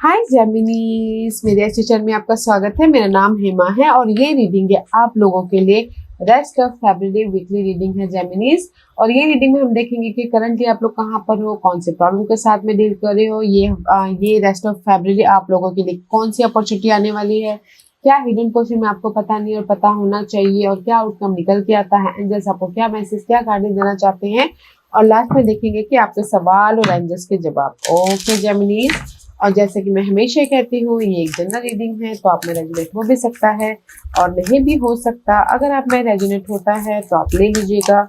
हाय जेमिनीज, मेरे ऐसे चैनल में आपका स्वागत है। मेरा नाम हेमा है और ये रीडिंग है आप लोगों के लिए rest of February weekly reading है जेमिनीज। और ये रीडिंग में हम देखेंगे कि करंटली आप लोग कहाँ पर हो, कौन से प्रॉब्लम के साथ में डील कर रहे हो। ये रेस्ट ऑफ फैब्रुअरी आप लोगों के लिए कौन सी अपॉर्चुनिटी आने वाली है, क्या हिडन पोर्शन में आपको पता नहीं और पता होना चाहिए, और क्या आउटकम निकल के आता है, एंजल्स आपको क्या मैसेज, क्या गाइडेंस देना चाहते हैं। और लास्ट में देखेंगे कि आपके सवाल और एंजल्स के जवाब। ओके जेमिनीज, और जैसे कि मैं हमेशा कहती हूँ, ये एक जनरल रीडिंग है, तो आप में रेजोनेट हो भी सकता है और नहीं भी हो सकता। अगर आप में रेजोनेट होता है तो आप ले लीजिएगा,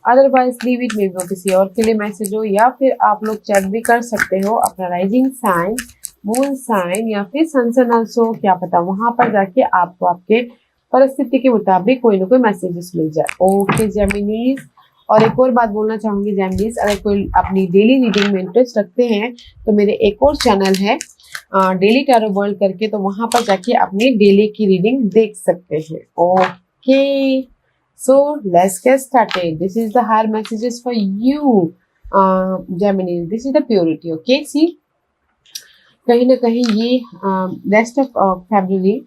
अदरवाइज लीव इट। मे वो किसी और के लिए मैसेज हो, या फिर आप लोग चेक भी कर सकते हो अपना राइजिंग साइन, मून साइन या फिर सन सन ऑल्सो, क्या पता वहां पर जाके आपको आपके परिस्थिति के मुताबिक कोई ना कोई मैसेजेस मिल जाए। ओके जेमिनीज, और एक और बात बोलना चाहूंगी जेमिनीज, अगर कोई अपनी डेली रीडिंग में इंटरेस्ट रखते हैं तो मेरे एक और चैनल है डेली टैरो वर्ल्ड करके, तो वहां पर जाके अपनी डेली की रीडिंग देख सकते हैं। Okay, so let's get started. This is the higher messages for you Geminis, this is the purity. Okay, see कहीं ना कहीं ये rest of February.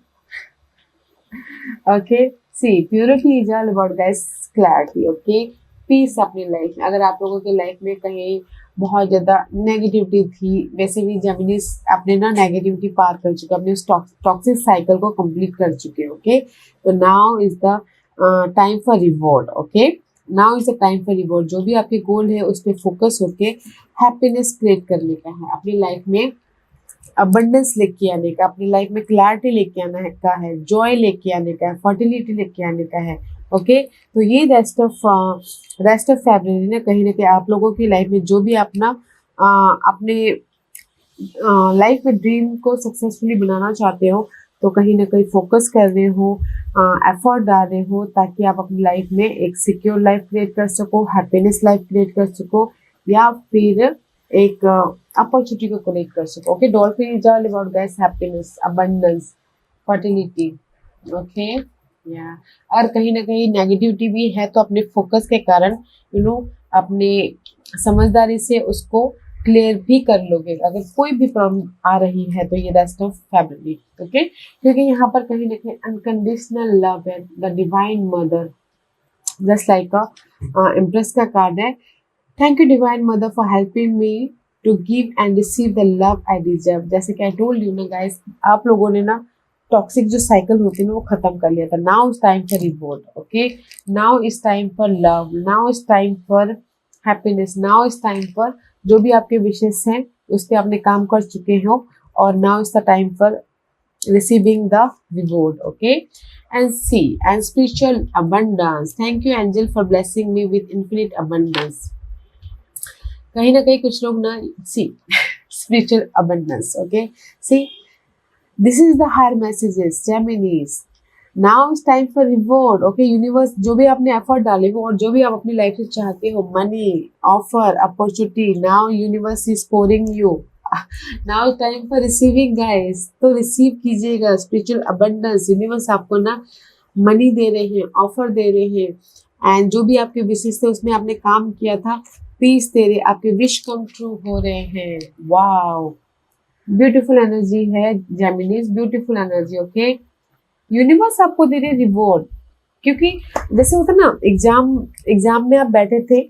Okay, see purity is all about guys clarity. Okay, peace अपनी life में। अगर आप लोगों की लाइफ में कहीं बहुत ज्यादा नेगेटिविटी थी, वैसे भी जेमिनीज अपने ना नेगेटिविटी पार कर चुके, अपने उस टॉक्सिक साइकिल को कंप्लीट कर चुके। ओके, तो now is the time for reward. Okay, now is the time for reward. जो भी आपके गोल है उस पर फोकस होके हैप्पीनेस क्रिएट करने का है, अपनी लाइफ में अबंडेंस लेके आने का, अपनी लाइफ में क्लैरिटी लेके आने का है, जॉय लेके आने का है, फर्टिलिटी लेके आने का है। ओके, तो ये रेस्ट ऑफ फैब्रुअरी ना कहीं आप लोगों की लाइफ में जो भी अपना अपने लाइफ में ड्रीम को सक्सेसफुली बनाना चाहते हो, तो कहीं ना कहीं फोकस कर रहे हो, एफर्ट डाल रहे हो, ताकि आप अपनी लाइफ में एक सिक्योर लाइफ क्रिएट कर सको, हैप्पीनेस लाइफ क्रिएट कर सको, या फिर एक अपॉर्चुनिटी को कलेक्ट कर सको। Okay, dolphin is all about guys happiness, abundance, fertility. Okay, या और कहीं ना कहीं नेगेटिविटी भी है, तो अपने फोकस के कारण अपने समझदारी से उसको क्लियर भी कर लोगे। अगर कोई भी प्रॉब्लम आ रही है तो ये रेस्ट ऑफ फैब्रुअरी। ओके, क्योंकि यहाँ पर कहीं ना कहीं अनकंडीशनल लव है, the divine mother, just like Empress का कार्ड है। Thank you divine mother for helping me to give and receive the love I deserve. जैसे कि आई टोल्ड यू ना गाइस, आप लोगों ने ना टॉक्सिक जो साइकिल होती है ना वो खत्म कर लिया था। Now is time for reward. Okay, now is time for love, now is time for happiness, now is time for जो भी आपके विशेष हैं उस पर आपने काम कर चुके हो, और now is the time for receiving the reward. Okay, and see, and spiritual abundance. Thank you angel for blessing me with infinite abundance. कहीं ना कहीं कुछ लोग ना सी spiritual abundance. Okay, see, this is the higher messages Geminis. Now it's time for reward. Okay, universe, जो भी आपने effort डाले हो और जो भी आप अपनी लाइफ से चाहते हो, money, offer, opportunity, now universe is pouring you. Now time for receiving guys, तो रिसीव कीजिएगा स्पिरिचुअल अबंडेंस। यूनिवर्स आपको ना मनी दे रहे हैं, ऑफर दे रहे हैं, एंड जो भी आपके विशेष थे उसमें आपने काम किया था, पीस दे रहे, आपके विश कम ट्रू हो रहे हैं। वाओ, ब्यूटीफुल एनर्जी है जेमिनीज, ब्यूटीफुल एनर्जी। ओके, यूनिवर्स आपको दे रहे रिवॉर्ड, क्योंकि जैसे होता ना एग्जाम में आप बैठे थे,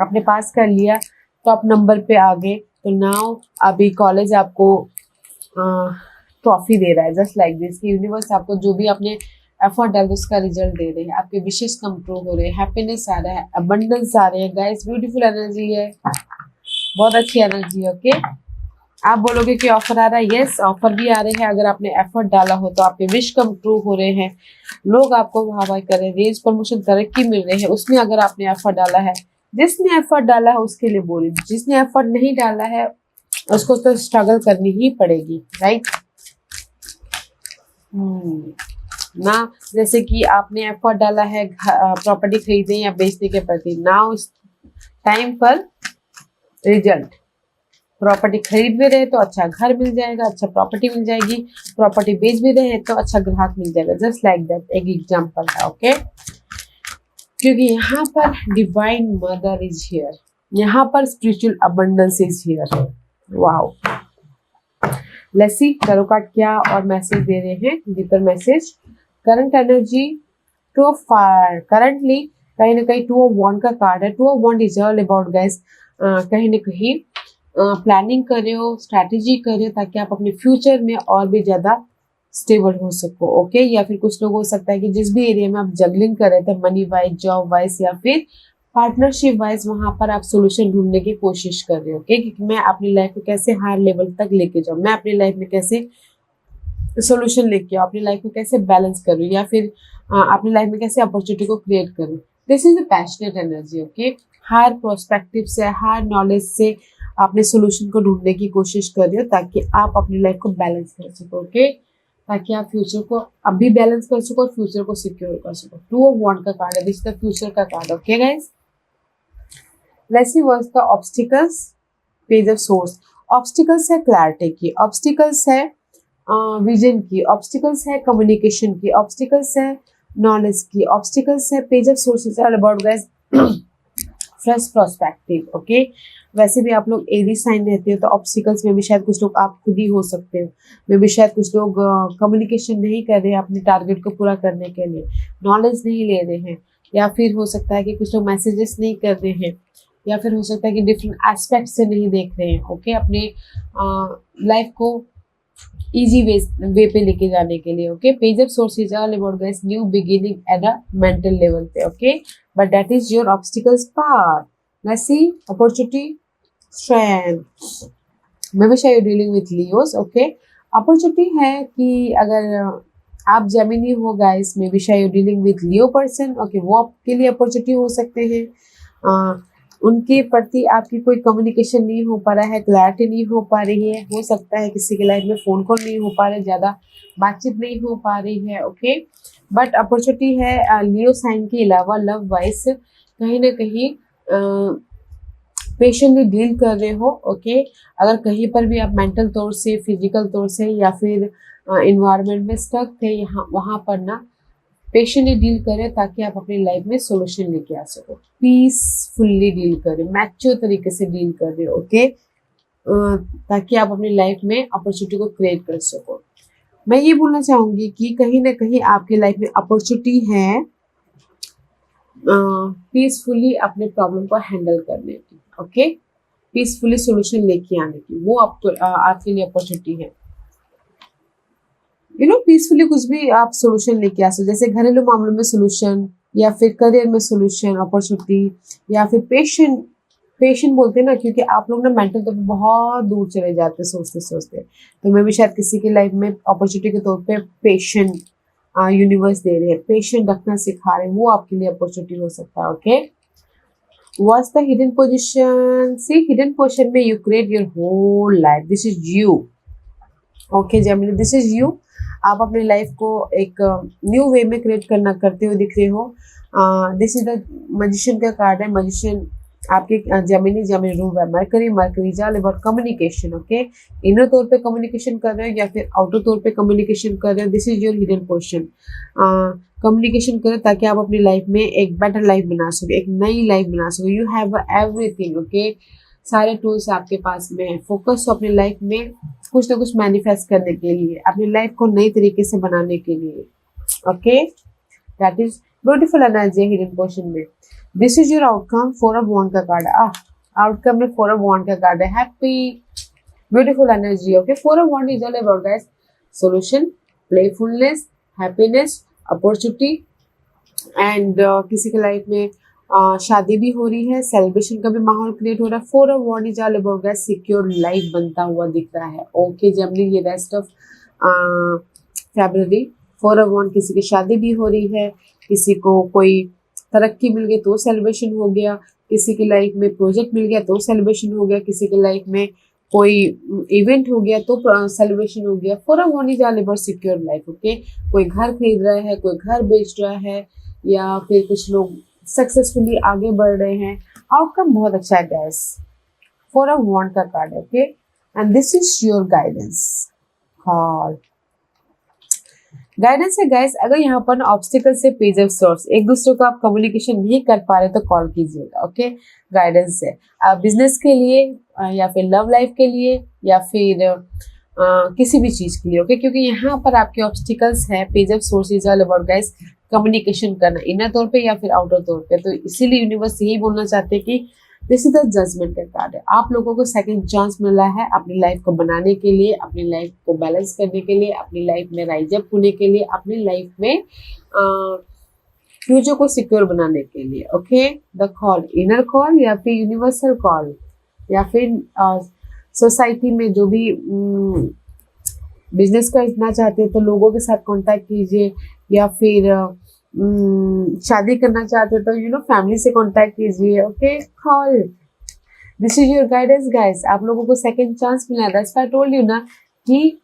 आपने पास कर लिया तो आप नंबर पे आ गए, तो नाउ अभी कॉलेज आपको ट्रॉफी दे रहा है, जस्ट लाइक दिस कि यूनिवर्स आपको जो भी आपने एफर्ट डाला उसका रिजल्ट दे रहे हैं, आपके विशेष कम ट्रू हो रहे हैं, हैप्पीनेस आ रहा है, अबंडेंस आ रहे हैं। गाइस, ब्यूटीफुल एनर्जी है, बहुत अच्छी एनर्जी है। ओके, आप बोलोगे कि ऑफर आ रहा है, यस ऑफर भी आ रहे हैं। अगर आपने एफर्ट डाला हो तो आपके विश कम ट्रू हो रहे हैं, लोग आपको वाह कर रहे हैं, रेज प्रमोशन तरक्की मिल रही है उसमें अगर आपने एफर्ट डाला है। जिसने एफर्ट डाला है उसके लिए बोली, जिसने एफर्ट नहीं डाला है उसको तो स्ट्रगल करनी ही पड़ेगी, राइट ना। जैसे कि आपने एफर्ट डाला है प्रॉपर्टी खरीदने या बेचने के प्रति, now time for result. Property खरीद भी रहे तो अच्छा घर मिल जाएगा, अच्छा प्रॉपर्टी मिल जाएगी, प्रॉपर्टी बेच भी रहे तो अच्छा ग्राहक मिल जाएगा, जस्ट लाइक दैट। एक एग्जांपल है। ओके, क्योंकि यहाँ पर डिवाइन मदर इज हियर, यहाँ पर spiritual abundance is here. Wow, let's see tarot card क्या और मैसेज दे रहे हैं, deeper message. Current energy, two of fire, currently कहीं ना कहीं टू ऑफ वॉन्ड का कार्ड है। Two of wand is all about guys, कहीं ना कहीं प्लानिंग कर रहे हो, स्ट्रैटेजी कर रहे हो ताकि आप अपने फ्यूचर में और भी ज्यादा स्टेबल हो सको। ओके, या फिर कुछ लोग हो सकता है कि जिस भी एरिया में आप जगलिंग कर रहे थे, मनी वाइज, जॉब वाइज या फिर पार्टनरशिप वाइज, वहां पर आप सोल्यूशन ढूंढने की कोशिश कर रहे हो। ओके, कि मैं अपनी लाइफ को कैसे हायर लेवल तक लेके जाऊँ, मैं अपनी लाइफ में कैसे सोल्यूशन लेके आओ, अपनी लाइफ को कैसे बैलेंस करूँ, या फिर अपनी लाइफ में कैसे अपॉर्चुनिटी को क्रिएट करूँ। This is the passionate energy. Okay, higher prospective से, हायर नॉलेज से अपने सोल्यूशन को ढूंढने की कोशिश कर रहे हो ताकि आप अपनी लाइफ को बैलेंस कर सको। ओके, ताकि आप फ्यूचर को अभी बैलेंस कर सको और फ्यूचर को सिक्योर कर सको। टू ऑफ वॉन्ड का कार्ड है, दिस इज द फ्यूचर का card. Okay guys, let's see what's the obstacles, page of source. Obstacles है क्लैरिटी की, ऑब्स्टिकल्स है विजन की, ऑब्स्टिकल्स है कम्युनिकेशन की, ऑब्स्टिकल्स है नॉलेज की, ऑब्स्टिकल्स है page of sources all about guys fresh prospective. Okay, वैसे भी आप लोग एरी साइन रहते हो तो ऑब्स्टिकल्स में भी शायद कुछ लोग आप खुद ही हो सकते हो, में भी शायद कुछ लोग कम्युनिकेशन नहीं कर रहे हैं अपने टारगेट को पूरा करने के लिए, नॉलेज नहीं ले रहे हैं, या फिर हो सकता है कि कुछ लोग मैसेजेस नहीं कर रहे हैं, या फिर हो सकता है कि डिफरेंट एस्पेक्ट से नहीं देख रहे हैं। ओके, अपने लाइफ को इजी वे पे लेके जाने के लिए। Okay, page of sources all about guys new beginning at a mental level पे। Okay, but that is your obstacles part. Let's see opportunity, strength. May B शायद dealing with Leos. Okay, opportunity है कि अगर आप Gemini हो guys, may B शायद dealing with Leo person. Okay, वो आपके लिए अपॉर्चुनिटी हो सकते हैं। उनके प्रति आपकी कोई कम्युनिकेशन नहीं हो पा रहा है, क्लैरिटी नहीं हो पा रही है, हो सकता है किसी की लाइफ में फोन कॉल नहीं हो पा रहे, ज्यादा बातचीत नहीं हो पा रही है। ओके, बट अपॉर्चुनिटी है लियो साइन के अलावा लव वाइज कहीं ना कहीं पेशेंटली डील कर रहे हो। ओके, अगर कहीं पर भी आप मेंटल तौर से, फिजिकल तौर से या फिर इन्वायरमेंट में स्टक थे, यहाँ वहां पर ना पेशेंटली डील करें ताकि आप अपनी लाइफ में सोल्यूशन लेके आ सको। पीसफुल्ली डील करें, मैच्योर तरीके से डील कर रहे हो। ओके, ताकि आप अपनी लाइफ में अपॉर्चुनिटी को क्रिएट कर सको। मैं ये बोलना चाहूंगी कि कहीं ना कहीं आपकी लाइफ में अपॉर्चुनिटी है पीसफुली अपने प्रॉब्लम को हैंडल करने की। ओके, पीसफुली सोल्यूशन लेके आने की, वो आपके लिए अपॉर्चुनिटी है। यू नो, पीसफुली कुछ भी आप सोल्यूशन लेके आ सकते, जैसे घरेलू मामलों में सोल्यूशन, या फिर करियर में सोल्यूशन, अपॉर्चुनिटी, या फिर पेशेंट बोलते हैं ना, क्योंकि आप लोग ना मेंटल तौर पे बहुत दूर चले जाते हैं सोचते सोचते। तो मैं भी शायद किसी की लाइफ में अपॉर्चुनिटी के तौर पे पेशेंट यूनिवर्स दे रहे हैं, पेशेंट रखना सिखा रहे हैं, वो आपके लिए अपॉर्चुनिटी हो सकता है। Okay, what's the hidden position? See, hidden position में you create your whole life, this is you. Okay Gemini, this is you. आप अपनी लाइफ को एक न्यू वे में क्रिएट करते हुए दिख रहे हो। दिस इज द मैजिशियन का कार्ड है। मैजिशियन आपके जेमिनी रूल है mercury is all about communication. Okay, inner तौर पे कम्युनिकेशन कर रहे हो या फिर आउटर तौर पे कम्युनिकेशन कर रहे हो, this is your hidden portion. Communication करो ताकि आप अपनी लाइफ में एक बेटर लाइफ बना सको, एक नई लाइफ बना सको। You have everything. ओके, सारे टूल्स आपके पास में है। फोकस हो अपनी लाइफ में कुछ ना कुछ मैनिफेस्ट करने के लिए, अपनी लाइफ को नई तरीके से बनाने के लिए। Okay, that is beautiful energy hidden portion में। This is your outcome, 4 of वॉन्ड का कार्ड है। आउटकम में 4 ऑफ वॉन्ड का कार्ड है। Happy beautiful energy. Okay, 4 of wand is all about guys solution, playfulness, happiness, opportunity and किसी की life में शादी भी हो रही है, सेलिब्रेशन का भी माहौल क्रिएट हो रहा है। 4 of wand is all about guys secure life बनता हुआ दिख रहा है। ओके जेमिनी, ये रेस्ट ऑफ फरवरी 4 ऑफ वॉन्ड, किसी की शादी भी हो रही है, किसी को कोई तरक्की मिल गई तो सेलिब्रेशन हो गया, किसी की लाइफ में प्रोजेक्ट मिल गया तो सेलिब्रेशन हो गया, किसी की लाइफ में कोई इवेंट हो गया तो सेलिब्रेशन हो गया। 4 of wand is all about secure life. Okay, कोई घर खरीद रहा है, कोई घर बेच रहा है, या फिर कुछ लोग सक्सेसफुली आगे बढ़ रहे हैं। आउटकम बहुत अच्छा है गाइस। 4 ऑफ वॉन्ड का कार्ड है। Okay, and this is your guidance call. Guidance है गाइस। अगर यहाँ पर ऑब्स्टिकल से पेज ऑफ सोर्स, एक दूसरे को आप कम्युनिकेशन नहीं कर पा रहे तो कॉल कीजिएगा। ओके, गाइडेंस है बिजनेस के लिए, या फिर लव लाइफ के लिए, या फिर किसी भी चीज के लिए, ओके। क्योंकि यहाँ पर आपके ऑब्स्टिकल्स है। Page of source is all about guys communication करना, इनर तौर पे या फिर आउटर तौर पे। तो इसीलिए यूनिवर्स यही बोलना चाहते हैं कि दिस इज द जजमेंट का कार्ड है। आप लोगों को सेकंड चांस मिला है अपनी लाइफ को बनाने के लिए, अपनी लाइफ को बैलेंस करने के लिए, अपनी लाइफ में राइज अप होने के लिए, अपनी लाइफ में फ्यूचर को सिक्योर बनाने के लिए, okay. The call, inner call या फिर यूनिवर्सल कॉल, या फिर सोसाइटी में जो भी बिजनेस करना चाहते हैं तो लोगों के साथ कांटेक्ट कीजिए, या फिर शादी करना चाहते हैं तो फैमिली से कांटेक्ट कीजिए, okay. Call, this is your guidance guys. आप लोगों को सेकंड चांस मिला है। That's why I told you ना कि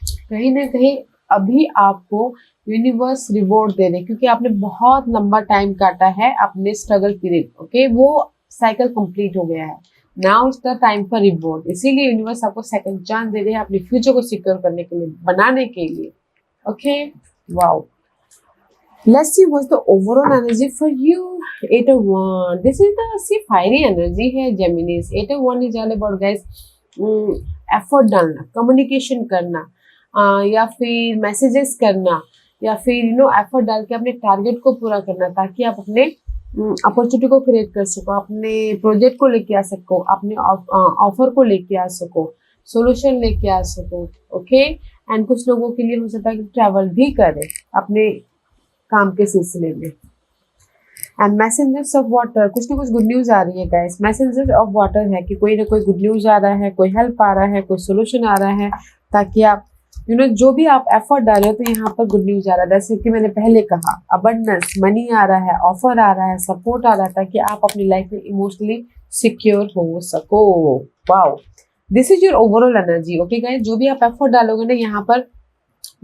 कहीं ना कहीं अभी आपको यूनिवर्स रिवॉर्ड दे रहे, क्योंकि आपने बहुत लंबा टाइम काटा है अपने स्ट्रगल पीरियड, ओके। वो साइकिल कंप्लीट हो गया है। Now it's the time for reward. इसीलिए यूनिवर्स आपको सेकंड चांस दे रहे हैं अपने फ्यूचर को सिक्योर करने के लिए, बनाने के लिए, okay. Wow, let's see what's the overall energy for you. 8 of Wands, this is the fiery energy है Geminis। 8 of Wands is all about guys effort डालना, कम्युनिकेशन करना, या फिर मैसेजेस करना, या फिर एफर्ट डाल के अपने टारगेट को पूरा करना, ताकि आप अपने अपॉर्चुनिटी को क्रिएट कर सको, अपने प्रोजेक्ट को लेके आ सको, अपने ऑफर को लेके आ सको, सोल्यूशन लेके आ सको, ओके। एंड कुछ लोगों के लिए हो सकता है कि ट्रैवल भी करें अपने काम के सिलसिले में। एंड मैसेंजर्स ऑफ वाटर, कुछ ना कुछ गुड न्यूज आ रही है गाइस। मैसेंजर्स ऑफ वाटर है कि कोई ना कोई गुड न्यूज आ रहा है, कोई हेल्प आ रहा है, कोई सोल्यूशन आ रहा है, ताकि आप जो भी आप एफर्ट डाल रहे हो तो यहाँ पर गुड न्यूज आ रहा है। जैसे कि मैंने पहले कहा, अबंडेंस, मनी आ रहा है, ऑफर आ रहा है, सपोर्ट आ रहा है, ताकि आप अपनी लाइफ में इमोशनली सिक्योर हो सको। Wow, this is your overall energy, okay guys. जो भी आप एफर्ट डालोगे ना यहाँ पर,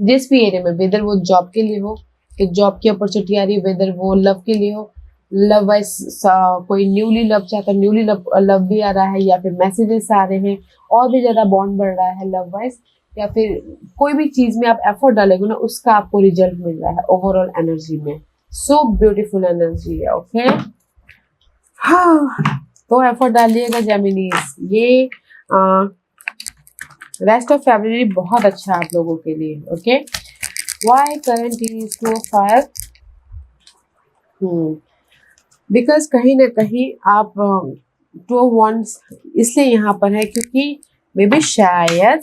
जिस भी एरिया में, वेदर वो जॉब के लिए हो तो जॉब की अपॉर्चुनिटी आ रही है, वेदर वो लव के लिए हो, लव वाइज कोई न्यूली लव चाहता है, न्यूली लव भी आ रहा है, या फिर मैसेजेस आ रहे हैं और भी ज्यादा बॉन्ड बढ़ रहा है लव वाइज, या फिर कोई भी चीज में आप एफर्ट डालेंगे ना उसका आपको रिजल्ट मिल रहा है ओवरऑल एनर्जी में। सो ब्यूटीफुल एनर्जी है, ओके। हाँ, तो एफर्ट डालिएगा जेमिनीज। ये रेस्ट ऑफ फरवरी बहुत अच्छा है आप लोगों के लिए, okay. Why current is to fire? Because कहीं ना कहीं आप 2 of Wands इसलिए यहाँ पर है क्योंकि मे बी शायद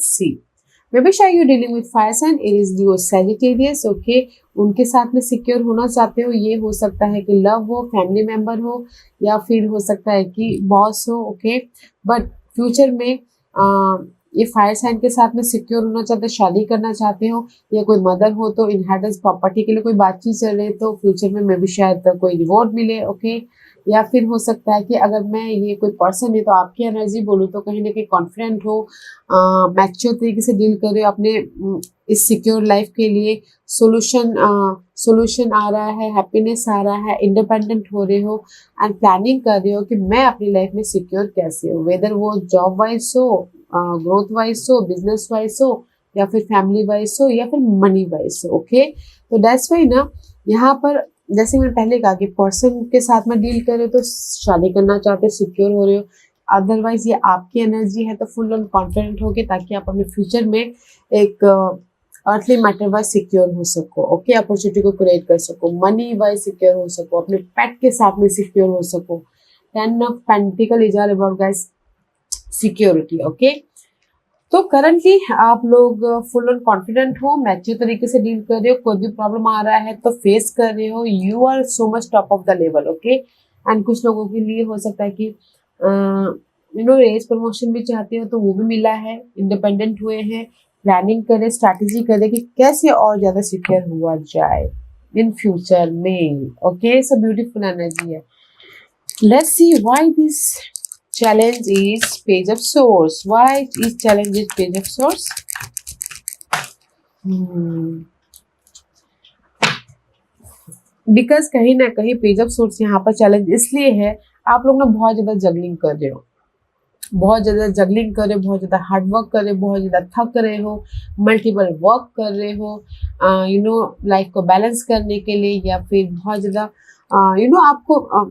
you dealing with fire sign, it is your Sagittarius, okay. उनके साथ में सिक्योर होना चाहते हो। ये हो सकता है कि लव हो, फैमिली मेंबर हो, या फिर हो सकता है कि बॉस हो, ओके। बट फ्यूचर में ये फायर साइन के साथ में सिक्योर होना चाहते, शादी करना चाहते हो, या कोई मदर हो तो इनहेरिटेंस प्रॉपर्टी के लिए कोई बातचीत चल रही है, तो फ्यूचर में मे बी शायद कोई रिवॉर्ड मिले, ओके। या फिर हो सकता है कि अगर मैं ये कोई पर्सन है तो आपकी एनर्जी बोलूँ तो कहीं ना कहीं कॉन्फिडेंट हो, मैच्योर तरीके से डील कर रहे हो अपने इस सिक्योर लाइफ के लिए। सोल्यूशन आ रहा है, हैप्पीनेस आ रहा है, इंडिपेंडेंट हो रहे हो एंड प्लानिंग कर रहे हो कि मैं अपनी लाइफ में सिक्योर कैसे हो, वेदर वो जॉब वाइज हो, ग्रोथ वाइज हो, बिजनेस वाइज हो, या फिर फैमिली वाइज हो, या फिर मनी वाइज हो, ओके। तो दैट्स वाई ना यहाँ पर जैसे मैंने पहले कहा कि पर्सन के साथ में डील कर रहे हो तो शादी करना चाहते, सिक्योर हो रहे हो। अदरवाइज ये आपकी एनर्जी है तो फुल ऑन कॉन्फिडेंट होगे, ताकि आप अपने फ्यूचर में एक अर्थली मैटर वाइज सिक्योर हो सको, ओके। अपॉर्चुनिटी को क्रिएट कर सको, मनी वाइज सिक्योर हो सको, अपने पेट के साथ में सिक्योर हो सको। 10 of Pentacles is all about guys security, okay. तो करंटली आप लोग फुल ऑन कॉन्फिडेंट हो, मैच्योर तरीके से डील कर रहे हो, कोई भी प्रॉब्लम आ रहा है तो फेस कर रहे हो, you are so much top of the level, okay. And कुछ लोगों के लिए हो सकता है कि रेस प्रमोशन भी चाहते हो तो वो भी मिला है, इंडिपेंडेंट हुए हैं, प्लानिंग करें, स्ट्रैटेजी करें कि कैसे और ज्यादा सिक्योर हुआ जाए इन फ्यूचर में, ओके। सो ब्यूटीफुल एनर्जी है। Let's see why this challenge is Page of Swords. Why is challenge is Page of Swords? Because कहीं ना कहीं Page of Swords यहाँ पर चैलेंज इसलिए है, आप लोग ना बहुत ज्यादा जगलिंग कर रहे हो, बहुत ज्यादा हार्ड वर्क कर रहे हो, बहुत ज्यादा थक रहे हो, मल्टीपल वर्क कर रहे हो, लाइफ को बैलेंस करने के लिए, या फिर बहुत ज्यादा आपको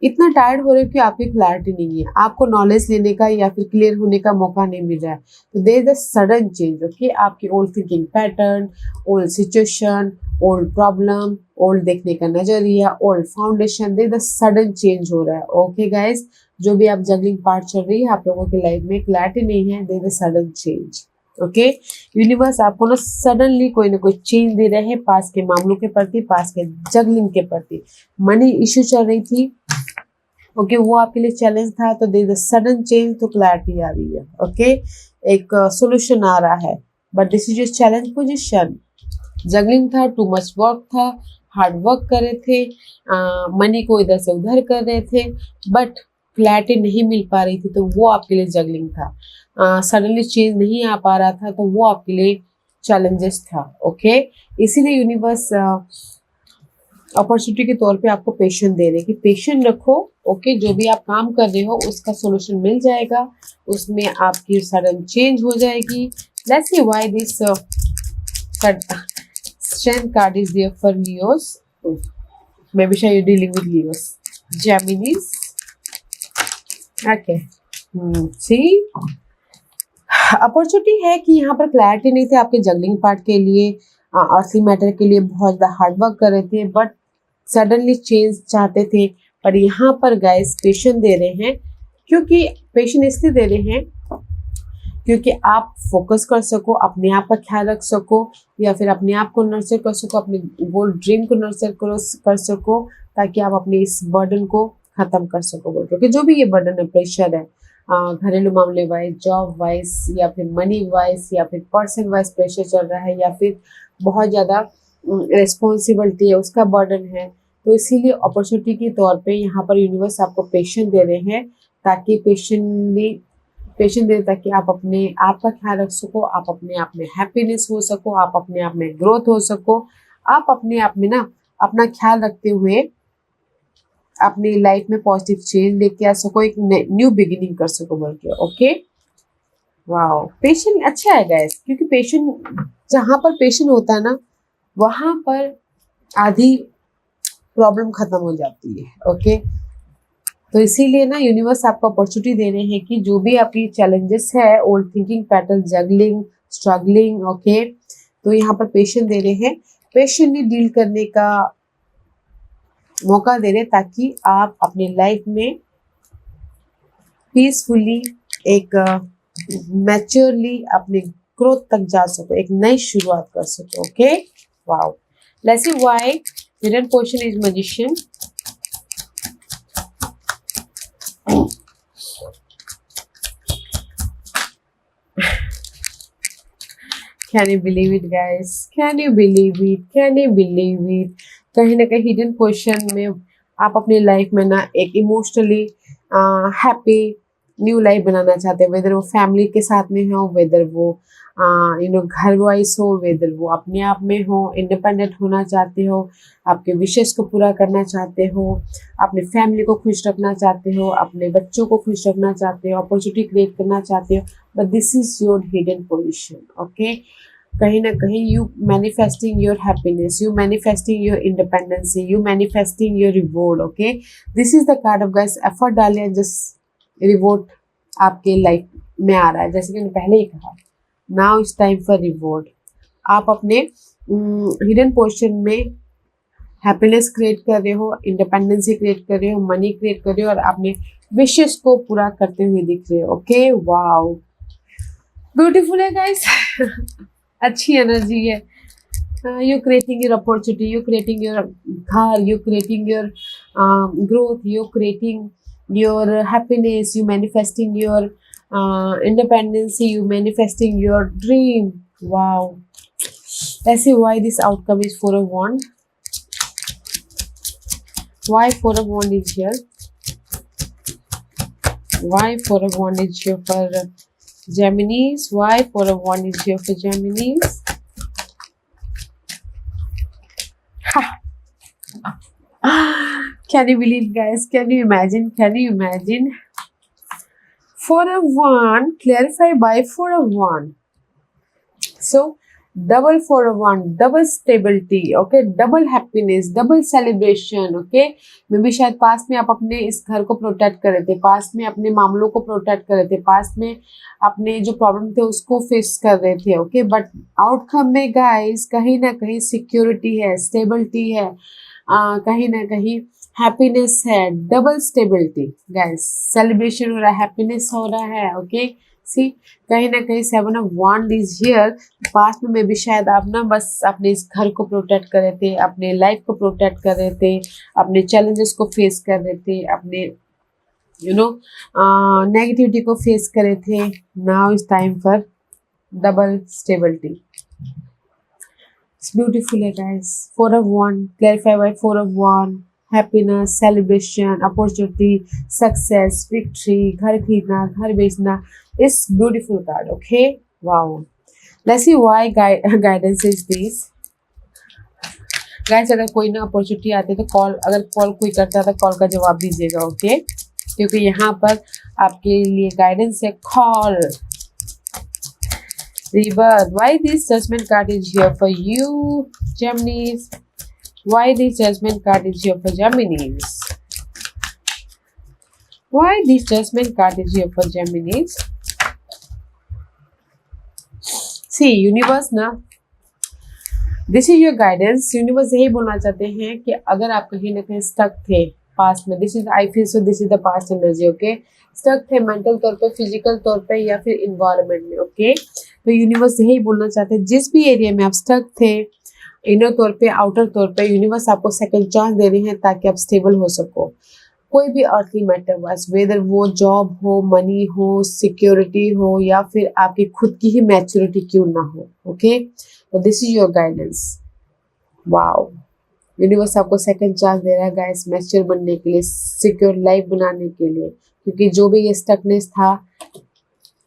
इतना टायर्ड हो रहे हो कि आपकी क्लैरिटी नहीं है, आपको नॉलेज लेने का या फिर क्लियर होने का मौका नहीं मिल रहा है। तो there is a sudden change, okay. आपकी old thinking pattern, old situation, old problem, old देखने का नजरिया, old foundation, there is a sudden change हो रहा है, ओके गाइस। जो भी आप जगलिंग पार्ट चल रही है आप लोगों की लाइफ में, क्लैरिटी नहीं है, there is a sudden change, okay. Universe आपको ना सडनली कोई ना कोई चेंज दे रहे हैं पास के मामलों के प्रति, पास के जगलिंग के प्रति। मनी इश्यू चल रही थी, ओके, वो आपके लिए चैलेंज था, तो देयर इज सडन चेंज, तो क्लैरिटी आ रही है, ओके। एक सोल्यूशन आ रहा है, but this is your challenge position. Juggling था, टू मच वर्क था, हार्ड वर्क कर रहे थे, मनी को इधर से उधर कर रहे थे, बट क्लैरिटी नहीं मिल पा रही थी, तो वो आपके लिए जगलिंग था। सडनली चेंज नहीं आ पा रहा था, तो वो आपके लिए चैलेंजेस था, ओके। इसीलिए यूनिवर्स अपॉर्चुनिटी के तौर पे आपको पेशेंस दे रहे हैं कि पेशेंस रखो, ओके। जो भी आप काम कर रहे हो उसका सोल्यूशन मिल जाएगा, उसमें आपकी सडन चेंज हो जाएगी। Let's see why this strength card is there for Leos. Maybe you're dealing with Leos. Geminis. Okay. See? Opportunity है कि यहाँ पर क्लैरिटी नहीं थी आपके जगलिंग पार्ट के लिए, अर्थली मैटर के लिए बहुत ज़्यादा हार्ड वर्क कर रहे थे, बट सडनली चेंज चाहते थे। पर यहाँ पर गाइस पेशेंस दे रहे हैं, क्योंकि पेशेंस इसलिए दे रहे हैं क्योंकि आप फोकस कर सको, अपने आप का ख्याल रख सको, या फिर अपने आप को नर्चर कर सको, अपने गोल ड्रीम को नर्चर कर सको, ताकि आप अपने इस बर्डन को खत्म कर सको। क्योंकि जो भी ये बर्डन है, प्रेशर है, घरेलू मामले वाइज, जॉब वाइज, या फिर मनी वाइज, या फिर पर्सन वाइज प्रेशर चल रहा है, या फिर बहुत ज़्यादा रिस्पॉन्सिबिलिटी है, उसका बर्डन है। तो इसीलिए अपॉर्चुनिटी के तौर पे यहाँ पर यूनिवर्स आपको पेशेंस दे रहे हैं, ताकि पेशेंस दे, ताकि आप अपने आप का ख्याल रख सको, आप अपने आप में हैप्पीनेस हो सको, आप अपने आप में ग्रोथ हो सको, आप अपने आप में ना अपना ख्याल रखते हुए अपनी लाइफ में पॉजिटिव चेंज लेके आ सको, एक न्यू बिगिनिंग कर सको बोल के, ओके। वाओ, पेशेंट अच्छा है गाइस, क्योंकि पेशेंट, जहाँ पर पेशेंट होता है ना, वहां पर आधी प्रॉब्लम खत्म हो जाती है, ओके। तो इसीलिए ना यूनिवर्स आपको अपॉर्चुनिटी दे रहे हैं कि जो भी आपकी चैलेंजेस है, old thinking pattern, juggling, struggling, okay, तो यहाँ पर पेशेंस दे रहे हैं, पेशेंटली डील करने का मौका दे रहे हैं, ताकि आप अपनी लाइफ में पीसफुली, एक मैच्योरली अपने ग्रोथ तक जा सको, एक नई शुरुआत कर सको, okay. Wow, let's see why hidden portion is magician. Can you believe it guys? Can you believe it? Can you believe it? कहीं ना कहीं हिडन पोर्शन में आप अपनी लाइफ में ना एक इमोशनली हैप्पी न्यू लाइफ बनाना चाहते हो, वेदर वो फैमिली के साथ में हो, वेदर वो घर वाइज हो, वेदर वो अपने आप में हो, इंडिपेंडेंट होना चाहते हो, आपके विशेष को पूरा करना चाहते हो, अपने फैमिली को खुश रखना चाहते हो, अपने बच्चों को खुश रखना चाहते हो, अपॉर्चुनिटी क्रिएट करना चाहते हो, but this is your hidden position, okay. कहीं ना कहीं you manifesting your happiness, you manifesting your independency, you manifesting your reward, okay. This is the card of guys, effort डालिए, जस्ट रिवॉर्ड आपके life में आ रहा है, जैसे कि मैंने पहले ही कहा, now it's time for reward. आप अपने हिडन पोर्शन में हैप्पीनेस क्रिएट कर रहे हो, इंडिपेंडेंसी क्रिएट कर रहे हो, मनी क्रिएट कर रहे हो, और अपने विशेष को पूरा करते हुए दिख रहे हो, ओके। वाओ, ब्यूटीफुल है गाइस। अच्छी एनर्जी है। You creating your opportunity, you creating your घर, you creating your growth, you creating your happiness, you manifesting your independency, you manifesting your dream. Wow, let's see why this outcome is Four of Wands. Why Four of Wands is here? Why Four of Wands is here for Geminis? Why Four of Wands is here for Geminis? Can you believe guys? Can you imagine? Can you imagine? Four of Wands, clarify by Four of Wands. So double 4 of 1, double stability, okay, double happiness, double celebration, okay. मे भी शायद past में आप अपने इस घर को protect कर रहे थे, पास्ट में अपने मामलों को प्रोटेक्ट कर रहे थे, पास्ट में अपने जो प्रॉब्लम थे उसको फेस कर रहे थे, ओके। बट आउटकम में गाइस कहीं ना कहीं सिक्योरिटी है, स्टेबिलिटी है, कहीं ना कहीं हैप्पीनेस है, डबल स्टेबिलिटी गाइस, सेलिब्रेशन हो रहा है, हैप्पीनेस हो रहा है, ओके। सी, कहीं ना कहीं 7 of 1 इज हियर। पास्ट में भी शायद आप ना बस अपने इस घर को प्रोटेक्ट कर रहे थे, अपने लाइफ को प्रोटेक्ट कर रहे थे, अपने चैलेंजेस को फेस कर रहे थे, अपने नेगेटिविटी को फेस कर रहे थे। Now is time for double stability. It's beautiful है guys. 4 of 1, clarify by 4 of 1, happiness, celebration, opportunity, success, victory, घर खरीदना, घर बेचना। इस beautiful card, okay. Wow, let's see why guidance is this. Guys अगर कोई ना अपॉर्चुनिटी आती है तो कॉल, अगर कॉल कोई करता है तो कॉल का जवाब दीजिएगा, ओके, क्योंकि यहाँ पर आपके लिए गाइडेंस है। Call, rebirth, why this judgment card is here for you, Geminis? Why this judgment card is here for Geminis? Why this judgment card is here for Geminis? See, universe ना, this is your guidance. Universe यही बोलना चाहते हैं कि अगर आप कहीं ना कहीं स्टक थे पास्ट में, this is, I feel so this is the past energy, okay. Stuck थे मेंटल तौर पे, फिजिकल तौर पे या फिर इन्वायरमेंट में, ओके। तो यूनिवर्स यही बोलना चाहते हैं, जिस भी एरिया में आप स्टक थे, इनर तौर पे, आउटर तौर पे, यूनिवर्स आपको सेकंड चांस दे रहे हैं ताकि आप स्टेबल हो सको। कोई भी अर्थली मैटर वाइज, वेदर वो जॉब हो, मनी हो, सिक्योरिटी हो, या फिर आपकी खुद की ही मैच्योरिटी क्यों ना हो, ओके। तो this is your guidance. Wow, universe आपको सेकंड चांस दे रहा है गाइस, मैच्योर बनने के लिए, सिक्योर लाइफ बनाने के लिए, क्योंकि जो भी ये स्टकनेस था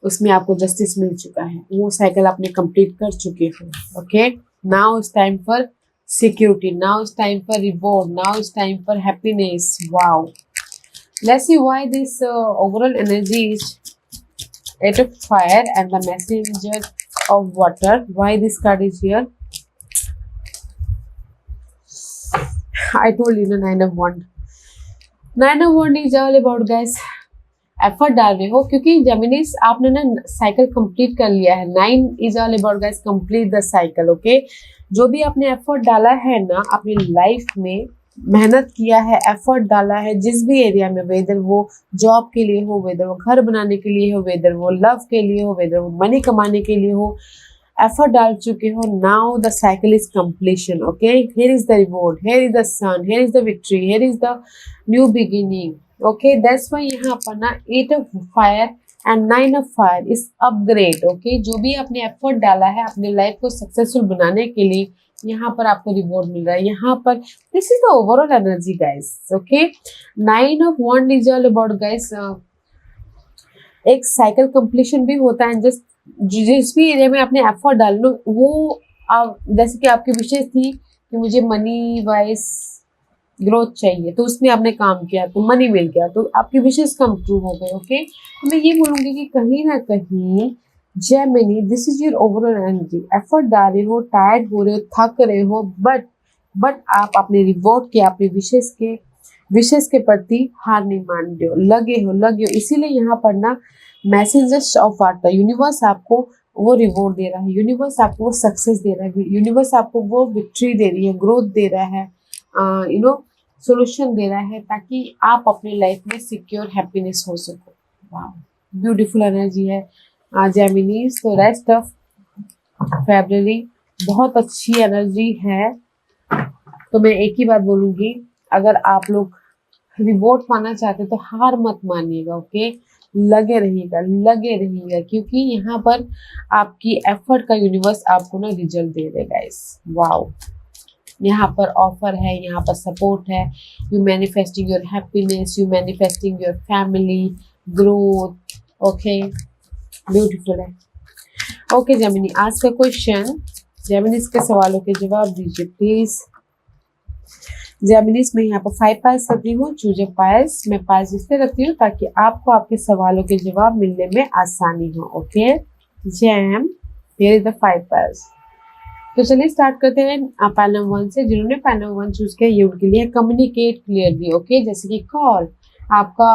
उसमें आपको जस्टिस मिल चुका है, वो साइकिल आपने कंप्लीट कर चुके हो, okay. Now it's time for security, now it's time for reward, now it's time for happiness. Wow, let's see why this overall energy is 8 of fire and the messenger of water. Why this card is here? I told you the 9 of wand. 9 of wand is all about guys effort डाल रहे हो, क्योंकि जेमिनीज आपने ना cycle complete कर लिया है। 9 is all about guys complete the cycle, okay. जो भी आपने एफर्ट डाला है ना अपनी लाइफ में, मेहनत किया है, एफर्ट डाला है जिस भी एरिया में, वेदर वो जॉब के लिए हो, वेदर वो घर बनाने के लिए हो, वेदर वो लव के लिए हो, वेदर वो मनी कमाने के लिए हो, एफर्ट डाल चुके हो। Now the cycle is completion, okay. Here is the reward, here is the sun, here is the victory, here is the new beginning, okay. That's why यहाँ पर ना 8 of fire and 9 of fire is upgrade, okay. जो भी आपने effort डाला है अपने life को सक्सेसफुल बनाने के लिए, यहाँ पर आपको रिवॉर्ड मिल रहा है। यहाँ पर this is the overall energy guys, okay. 9 of wand is all about guys, एक साइकिल कंप्लीशन भी होता है। जस्ट जिस भी एरिया में आपने एफर्ट डालना, वो जैसे कि आपकी विशेष थी कि मुझे मनी वाइज ग्रोथ चाहिए, तो उसमें आपने काम किया तो मनी मिल गया, तो आपकी विशेष कम ट्रू हो गए, ओके। तो मैं ये बोलूँगी कि कहीं ना कहीं Gemini, this is your overall energy. Effort डाल रहे हो, टायर्ड हो रहे हो, थक रहे हो, बट आप अपने रिवॉर्ड के, अपने विशेष के प्रति हार नहीं मान रहे हो, लगे हो। इसीलिए यहाँ पर ना मैसेजेस ऑफ वाटर, यूनिवर्स आपको वो रिवॉर्ड दे रहा है, यूनिवर्स आपको वो सक्सेस दे रहा है, यूनिवर्स आपको वो विक्ट्री दे रही है, ग्रोथ दे रहा है, सोल्यूशन दे रहा है, ताकि आप अपनी लाइफ में सिक्योर हैप्पीनेस हो सको। वाह, ब्यूटीफुल एनर्जी है जेमिनीज। तो रेस्ट ऑफ फरवरी बहुत अच्छी एनर्जी है। तो मैं एक ही बात बोलूँगी, अगर आप लोग रिवॉर्ड पाना चाहते तो हार मत मानिएगा, ओके। लगे रहिएगा, क्योंकि यहाँ पर आपकी एफर्ट का यूनिवर्स आपको ना रिजल्ट दे देगा इस। वाओ, यहाँ पर ऑफर है, यहाँ पर सपोर्ट है। You manifesting your happiness, you manifesting your family growth, okay. Beautiful है, ओके। जेमिनी, आज का क्वेश्चन, जेमिनीज के सवालों के जवाब दीजिए प्लीज। जेमिनीज में यहाँ पर 5 पाइल्स रखती हूँ, चूज पाइल्स। मैं पाइल्स इसलिए रखती हूँ ताकि आपको आपके सवालों के जवाब मिलने में आसानी हो, okay. Gem, here is the 5 piles. तो चलिए स्टार्ट करते हैं पैन नंबर 1 से। जिन्होंने पैन नंबर 1 चूज किया ये उनके लिए कम्युनिकेट क्लियरली। ओके, जैसे कि कॉल, आपका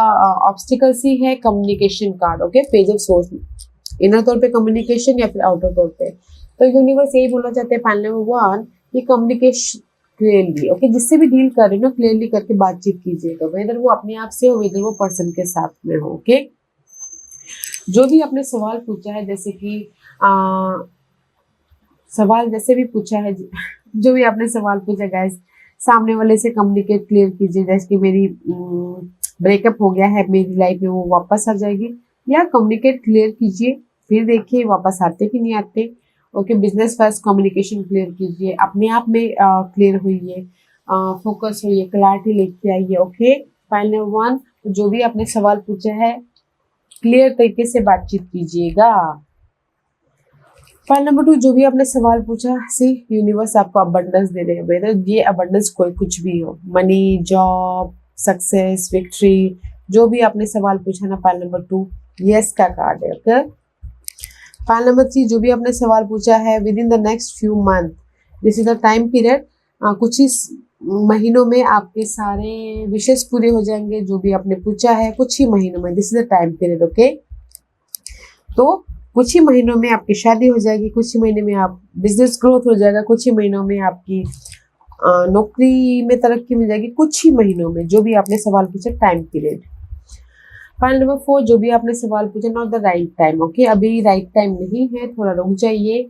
ऑब्स्टिकल सी है communication card. Okay, page of source, inner तौर पे कम्युनिकेशन या फिर आउटर तौर पे। तो यूनिवर्स यही बोलना चाहते हैं पैन नंबर 1 कि कम्युनिकेशन क्लियरली। ओके, जिससे भी डील कर रहे हो ना क्लियरली करके बातचीत कीजिएगा, वेदर वो अपने आप से हो वेदर वो पर्सन के साथ में हो। ओके, जो भी आपने सवाल पूछा है, जैसे कि सवाल जैसे भी पूछा है जो भी आपने सवाल पूछा गाइस, सामने वाले से कम्युनिकेट क्लियर कीजिए। जैसे कि मेरी ब्रेकअप हो गया है, मेरी लाइफ में वो वापस आ जाएगी, या कम्युनिकेट क्लियर कीजिए, फिर देखिए वापस आते कि नहीं आते। Okay, business first communication clear कीजिए, अपने आप में क्लियर होइए, फोकस होइए, क्लैरिटी लेके आइए। ओके, फाइनल 1 जो भी आपने सवाल पूछा है क्लियर तरीके से बातचीत कीजिएगा। फाइल नंबर 2 जो भी आपने सवाल पूछा, सी यूनिवर्स आपको अबंडेंस दे रहे हैं, वेदर ये अबंडेंस कोई कुछ भी हो, मनी, जॉब, सक्सेस, विक्ट्री, जो भी आपने सवाल पूछा ना, फाइल नंबर 2 यस का कार्ड है। ओके, फाइल नंबर 3 जो भी आपने सवाल पूछा है, with in the next few month, this is the time period, कुछ ही महीनों में आपके सारे विशेष पूरे हो जाएंगे, जो भी आपने पूछा है कुछ ही महीनों में, this is the time period. Okay, तो कुछ ही महीनों में आपकी शादी हो जाएगी, कुछ ही महीने में आप बिजनेस ग्रोथ हो जाएगा, कुछ ही महीनों में आपकी नौकरी में तरक्की मिल जाएगी, कुछ ही महीनों में, जो भी आपने सवाल पूछा टाइम पीरियड। फाइल नंबर 4 जो भी आपने सवाल पूछा, not the right time. Okay, अभी राइट टाइम नहीं है, थोड़ा रुक जाइए।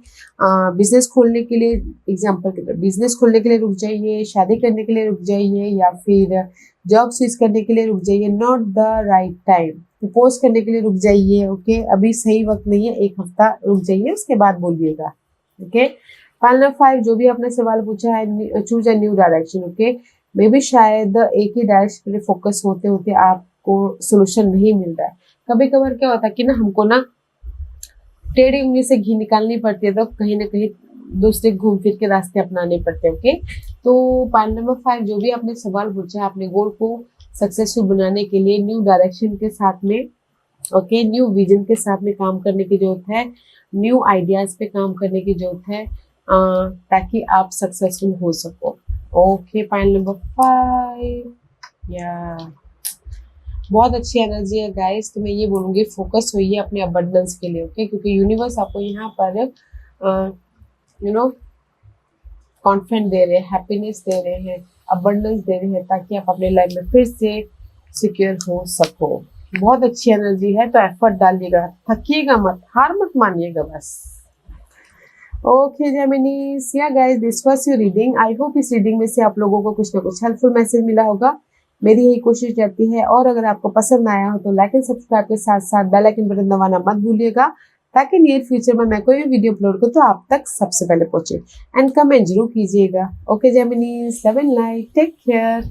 बिजनेस खोलने के लिए, एग्जाम्पल के तौर बिजनेस खोलने के लिए रुक जाइए, शादी करने के लिए रुक जाइए, या फिर जॉब स्विच करने के लिए रुक जाइए, not the right time. Propose करने के लिए रुक जाइए। ओके, अभी सही वक्त नहीं है, 1 हफ्ता रुक जाइए, उसके बाद बोलिएगा। ओके, फाइल नंबर 5 जो भी आपने सवाल पूछा है, choose a new direction. Okay, may be शायद एक ही डायरेक्शन पे फोकस होते होते आपको सोल्यूशन नहीं मिल रहा है। कभी कभार क्या होता है कि ना हमको ना टेढ़ी उंगली से घी निकालनी पड़ती है, तो कहीं ना कहीं दूसरे घूम फिर के रास्ते अपनाने पड़ते हैं। ओके, तो पॉइंट नंबर 5 जो भी आपने सवाल पूछा है, अपने गोल को सक्सेसफुल बनाने के लिए न्यू डायरेक्शन के साथ में, ओके, न्यू विजन के साथ में काम करने की जरूरत है, न्यू आइडियाज पे काम करने की जरूरत है, ताकि आप सक्सेसफुल हो सको। ओके, पॉइंट नंबर 5 या बहुत अच्छी एनर्जी है गाइस। तो मैं ये बोलूँगी फोकस होइए अपने अबंडेंस के लिए। ओके, क्योंकि यूनिवर्स आपको यहाँ पर कॉन्फिडेंस दे रहे हैं, हैप्पीनेस दे रहे हैं, अबंडेंस दे रहे हैं, ताकि आप अपने लाइफ में फिर से सिक्योर हो सको। बहुत अच्छी एनर्जी है, तो एफर्ट डालिएगा, थकिएगा मत, हार मत मानिएगा बस। ओके जेमिनीज, या guys this was your reading. I hope इस रीडिंग में से आप लोगों को कुछ ना कुछ हेल्पफुल मैसेज मिला होगा, मेरी यही कोशिश रहती है। और अगर आपको पसंद आया हो तो लाइक एंड सब्सक्राइब के साथ साथ बेल आइकन बटन दबाना मत भूलिएगा, ताकि नियर फ्यूचर में मैं कोई भी वीडियो अपलोड करूँ तो आप तक सबसे पहले पहुंचे। एंड कमेंट जरूर कीजिएगा। Okay Geminis, love and light, take care.